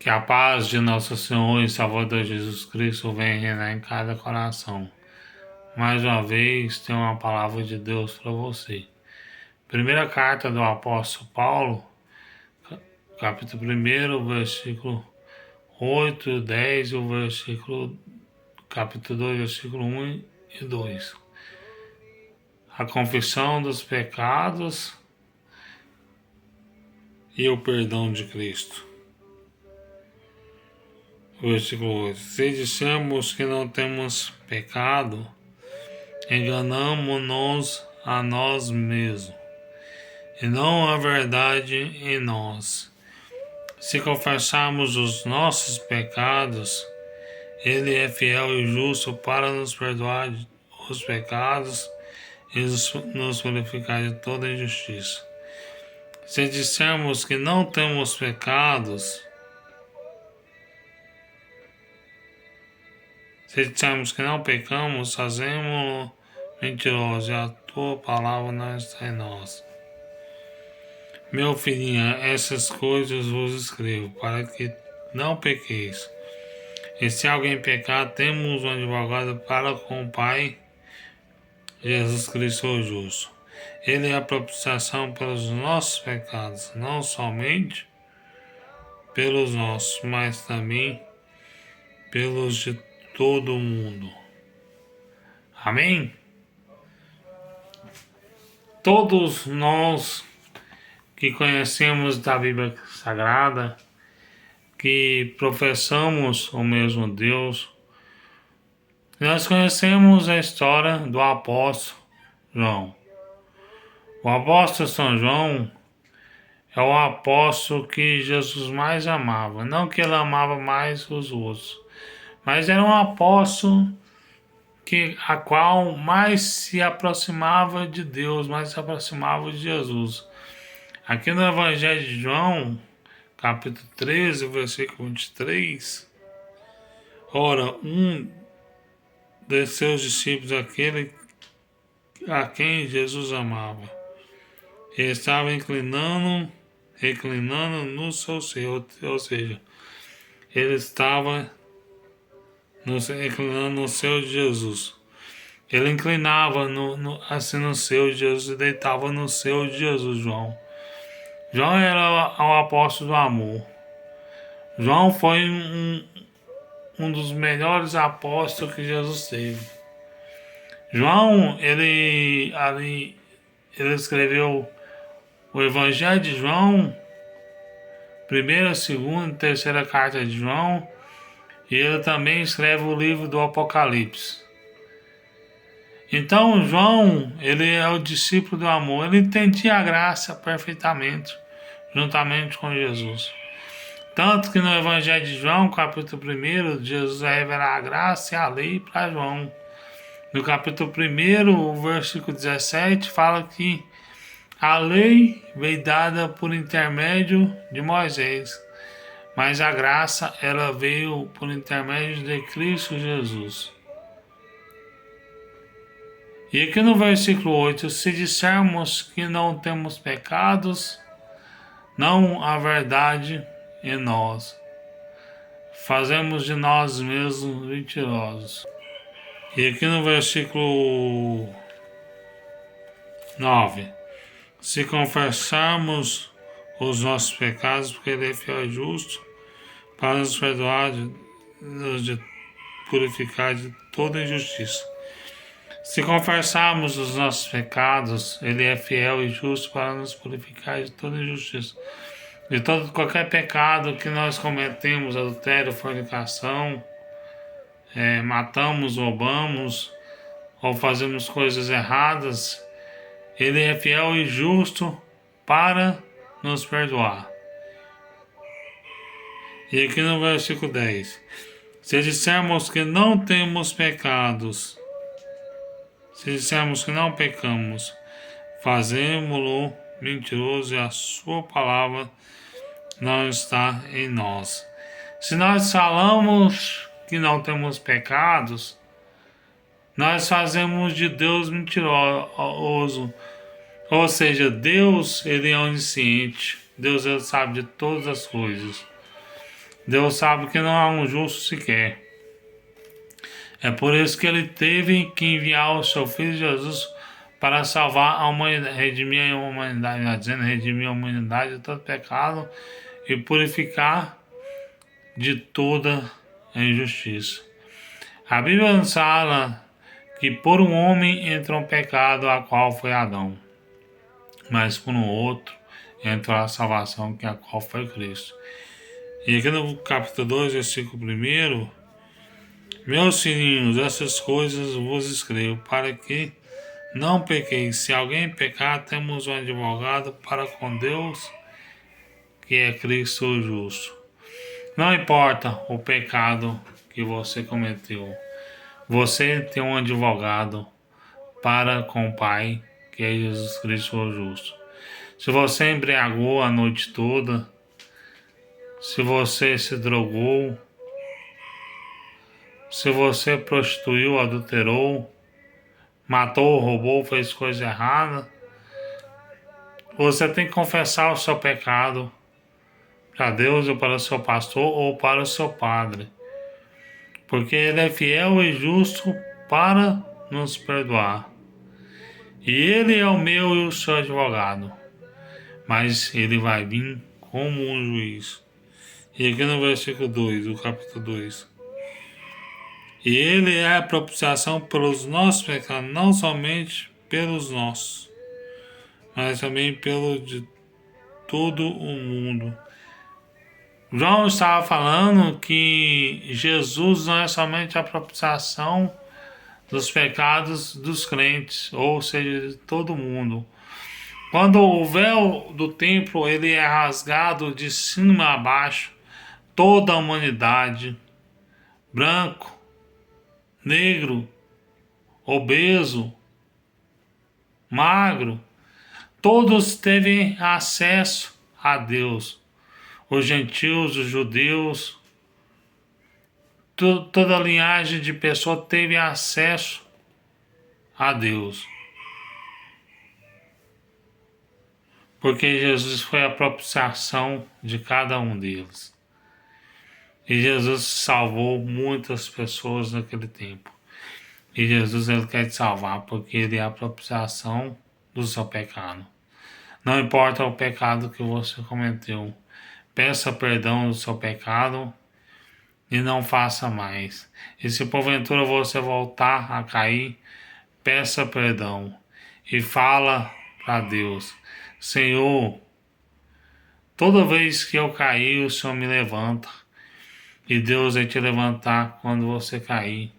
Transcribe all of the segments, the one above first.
Que a paz de nosso Senhor e Salvador Jesus Cristo venha reinar em cada coração. Mais uma vez, tem uma palavra de Deus para você. Primeira carta do apóstolo Paulo, capítulo 1, versículo 8, 10 e o capítulo 2, versículo 1 e 2. A confissão dos pecados e o perdão de Cristo. Versículo 8. Se dissermos que não temos pecado, enganamo-nos a nós mesmos, e não há verdade em nós. Se confessarmos os nossos pecados, Ele é fiel e justo para nos perdoar os pecados e nos purificar de toda injustiça. Se dissermos que não temos pecados, se dissermos que não pecamos, fazemos-lo mentiroso, e a tua palavra não está em nós. Meu filhinho, essas coisas vos escrevo, para que não pequeis. E se alguém pecar, temos um advogado para com o Pai, Jesus Cristo o justo. Ele é a propiciação pelos nossos pecados, não somente pelos nossos, mas também pelos de todo o mundo. Amém? Todos nós que conhecemos da Bíblia Sagrada, que professamos o mesmo Deus, nós conhecemos a história do apóstolo João. O apóstolo São João é o apóstolo que Jesus mais amava. Não que ele amava mais os outros, mas era um apóstolo a qual mais se aproximava de Deus, mais se aproximava de Jesus. Aqui no Evangelho de João, capítulo 13, versículo 23, ora, um de seus discípulos, aquele a quem Jesus amava, ele estava reclinando no seu seio, ou seja, ele estava reclinando no seio de Jesus. Ele inclinava assim no seio de Jesus e deitava no seio de Jesus, João. João era o apóstolo do amor. João foi um dos melhores apóstolos que Jesus teve. João, ele escreveu o Evangelho de João, primeira, segunda e terceira carta de João, e ele também escreve o livro do Apocalipse. Então, João, ele é o discípulo do amor, ele entendia a graça perfeitamente, juntamente com Jesus. Tanto que no Evangelho de João, capítulo 1, Jesus vai revelar a graça e a lei para João. No capítulo 1, o versículo 17, fala que a lei veio dada por intermédio de Moisés, mas a graça ela veio por intermédio de Cristo Jesus. E aqui no versículo 8, se dissermos que não temos pecados, não há verdade em nós. Fazemos de nós mesmos mentirosos. E aqui no versículo 9, se confessarmos os nossos pecados, porque Ele é fiel e justo, para nos perdoar, nos purificar de toda injustiça. Se confessarmos os nossos pecados, Ele é fiel e justo para nos purificar de toda injustiça. De qualquer pecado que nós cometemos, adultério, fornicação, matamos, roubamos, ou fazemos coisas erradas, Ele é fiel e justo para nos perdoar. E aqui no versículo 10, se dissermos que não temos pecados, se dissermos que não pecamos, fazemo-lo mentiroso e a sua palavra não está em nós. Se nós falamos que não temos pecados, nós fazemos de Deus mentiroso. Ou seja, Deus, Ele é onisciente. Deus, Ele sabe de todas as coisas. Deus sabe que não há um justo sequer. É por isso que ele teve que enviar o seu Filho Jesus para salvar a humanidade, redimir a humanidade, dizendo, redimir a humanidade de todo pecado e purificar de toda injustiça. A Bíblia nos fala que por um homem entrou um pecado, a qual foi Adão, mas por um outro entrou a salvação, que a qual foi Cristo. E aqui no capítulo 2, versículo 1, meus filhinhos, essas coisas vos escrevo, para que não pequeis. Se alguém pecar, temos um advogado para com Deus, que é Cristo o justo. Não importa o pecado que você cometeu, você tem um advogado para com o Pai, que é Jesus Cristo o justo. Se você embriagou a noite toda, se você se drogou, se você prostituiu, adulterou, matou, roubou, fez coisa errada, você tem que confessar o seu pecado para Deus ou para o seu pastor ou para o seu padre, porque ele é fiel e justo para nos perdoar. E ele é o meu e o seu advogado, mas ele vai vir como um juiz. E aqui no versículo 2, do capítulo 2. E ele é a propiciação pelos nossos pecados, não somente pelos nossos, mas também pelo de todo o mundo. João estava falando que Jesus não é somente a propiciação dos pecados dos crentes, ou seja, de todo mundo. Quando o véu do templo ele é rasgado de cima a baixo, toda a humanidade, branco, negro, obeso, magro, todos teve acesso a Deus. Os gentios, os judeus, toda a linhagem de pessoa teve acesso a Deus. Porque Jesus foi a propiciação de cada um deles. E Jesus salvou muitas pessoas naquele tempo. E Jesus ele quer te salvar porque ele é a propiciação do seu pecado. Não importa o pecado que você cometeu. Peça perdão do seu pecado e não faça mais. E se porventura você voltar a cair, peça perdão e fala para Deus: Senhor, toda vez que eu cair, o Senhor me levanta. E Deus vai te levantar quando você cair.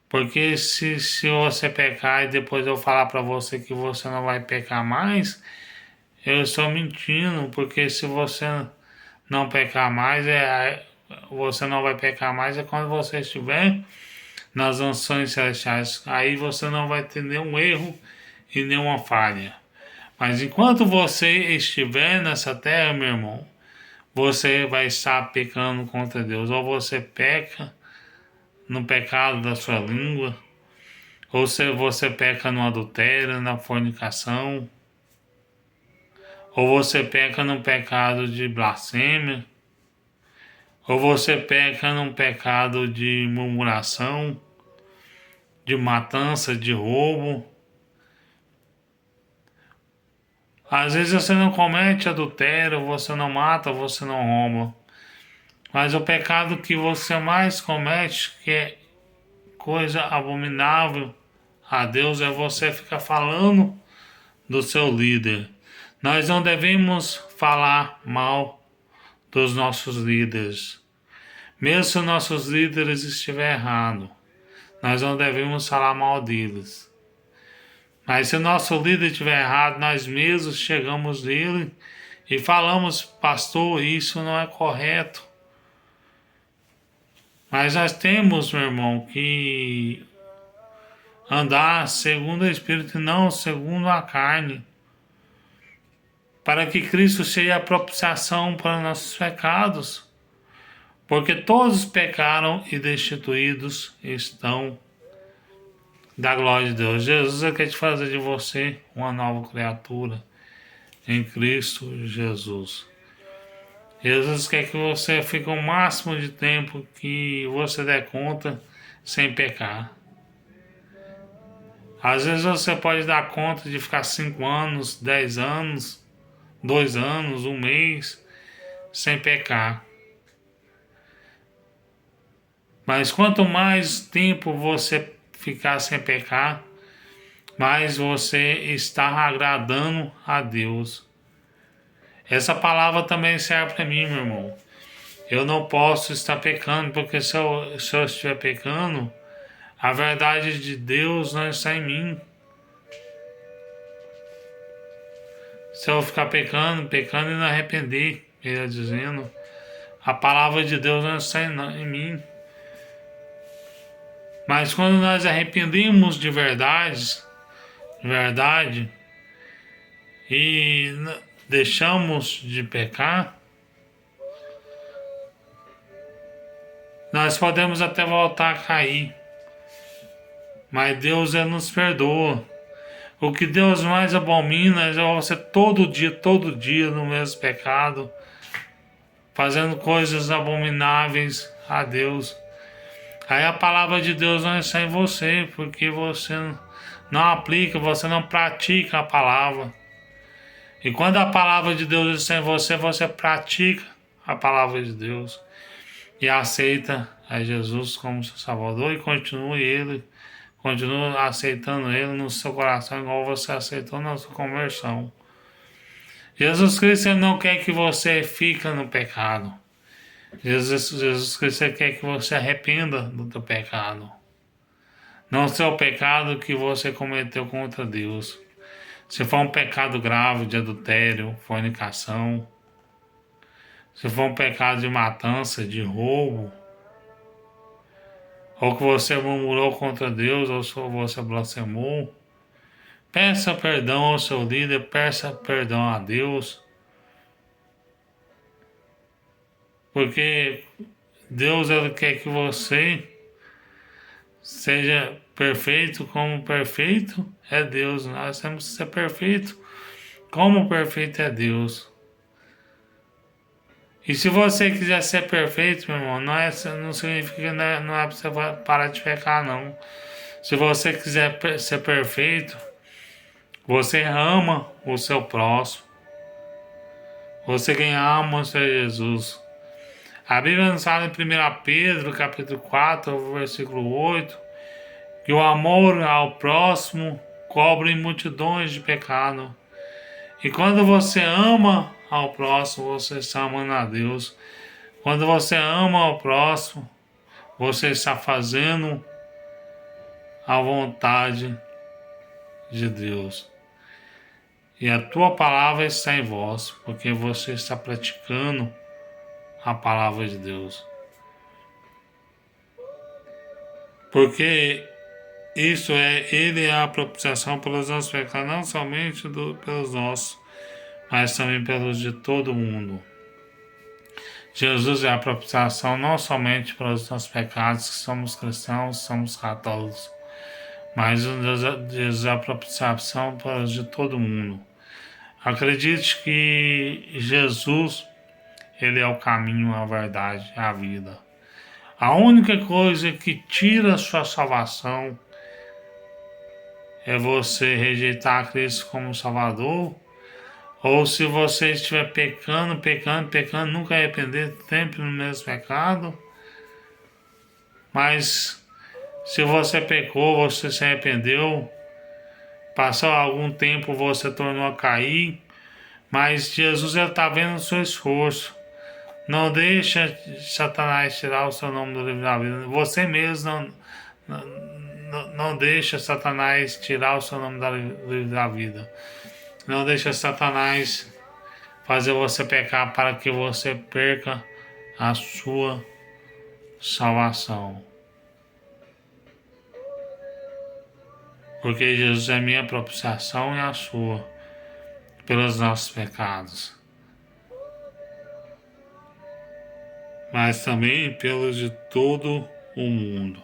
Porque se você pecar e depois eu falar para você que você não vai pecar mais, eu estou mentindo. Porque se você não pecar mais, você não vai pecar mais é quando você estiver nas mansões celestiais. Aí você não vai ter nenhum erro e nenhuma falha. Mas enquanto você estiver nessa terra, meu irmão, você vai estar pecando contra Deus. Ou você peca no pecado da sua língua, ou se você peca no adultério, na fornicação, ou você peca no pecado de blasfêmia, ou você peca num pecado de murmuração, de matança, de roubo. Às vezes você não comete adultério, você não mata, você não rouba. Mas o pecado que você mais comete, que é coisa abominável a Deus, é você ficar falando do seu líder. Nós não devemos falar mal dos nossos líderes. Mesmo se os nossos líderes estiverem errados, nós não devemos falar mal deles. Mas se o nosso líder estiver errado, nós mesmos chegamos nele e falamos: pastor, isso não é correto. Mas nós temos, meu irmão, que andar segundo o Espírito e não segundo a carne, para que Cristo seja a propiciação para nossos pecados. Porque todos pecaram e destituídos estão da glória de Deus. Jesus quer te fazer de você uma nova criatura em Cristo Jesus. Jesus quer que você fique o máximo de tempo que você der conta sem pecar. Às vezes você pode dar conta de ficar 5 anos, 10 anos, 2 anos, um mês sem pecar. Mas quanto mais tempo você ficar sem pecar, mais você está agradando a Deus. Essa palavra também serve para mim, meu irmão. Eu não posso estar pecando, porque se eu estiver pecando, a verdade de Deus não está em mim. Se eu ficar pecando e não arrepender, ele dizendo, a palavra de Deus não está em mim. Mas quando nós arrependemos de verdade, e deixamos de pecar, nós podemos até voltar a cair, mas Deus nos perdoa. O que Deus mais abomina é você todo dia no mesmo pecado, fazendo coisas abomináveis a Deus. Aí a palavra de Deus não está em você, porque você não aplica, você não pratica a palavra. E quando a palavra de Deus está em você, você pratica a palavra de Deus e aceita a Jesus como seu Salvador e continua aceitando Ele no seu coração igual você aceitou na sua conversão. Jesus Cristo não quer que você fique no pecado. Jesus Cristo quer que você arrependa do teu pecado. Não o seu pecado que você cometeu contra Deus. Se for um pecado grave de adultério, fornicação, se for um pecado de matança, de roubo, ou que você murmurou contra Deus, ou você blasfemou, peça perdão ao seu líder, peça perdão a Deus, porque Deus ele quer que você seja perfeito como perfeito é Deus. Nós temos que ser perfeito como perfeito é Deus. E se você quiser ser perfeito, meu irmão, não significa que não é para você parar de pecar, não. Se você quiser ser perfeito, você ama o seu próximo. Você quem ama o Senhor Jesus. A Bíblia nos fala em 1 Pedro, capítulo 4, versículo 8, que o amor ao próximo cobre multidões de pecado. E quando você ama ao próximo, você está amando a Deus. Quando você ama ao próximo, você está fazendo a vontade de Deus. E a tua palavra está em vós, porque você está praticando a palavra de Deus. Porque Ele é a propiciação pelos nossos pecados, não somente pelos nossos, mas também pelos de todo mundo. Jesus é a propiciação não somente pelos nossos pecados, que somos cristãos, somos católicos, mas Jesus é a propiciação pelos de todo mundo. Acredite que Jesus, Ele é o caminho, a verdade, a vida. A única coisa que tira a sua salvação é você rejeitar Cristo como Salvador, ou se você estiver pecando, nunca arrepender, sempre no mesmo pecado. Mas se você pecou, você se arrependeu, passou algum tempo, você tornou a cair, mas Jesus está vendo o seu esforço. Não deixa Satanás tirar o seu nome do livro da vida. Você mesmo não deixa Satanás tirar o seu nome do livro da vida. Não deixa Satanás fazer você pecar para que você perca a sua salvação. Porque Jesus é minha propiciação e a sua pelos nossos pecados. Mas também pelos de todo o mundo.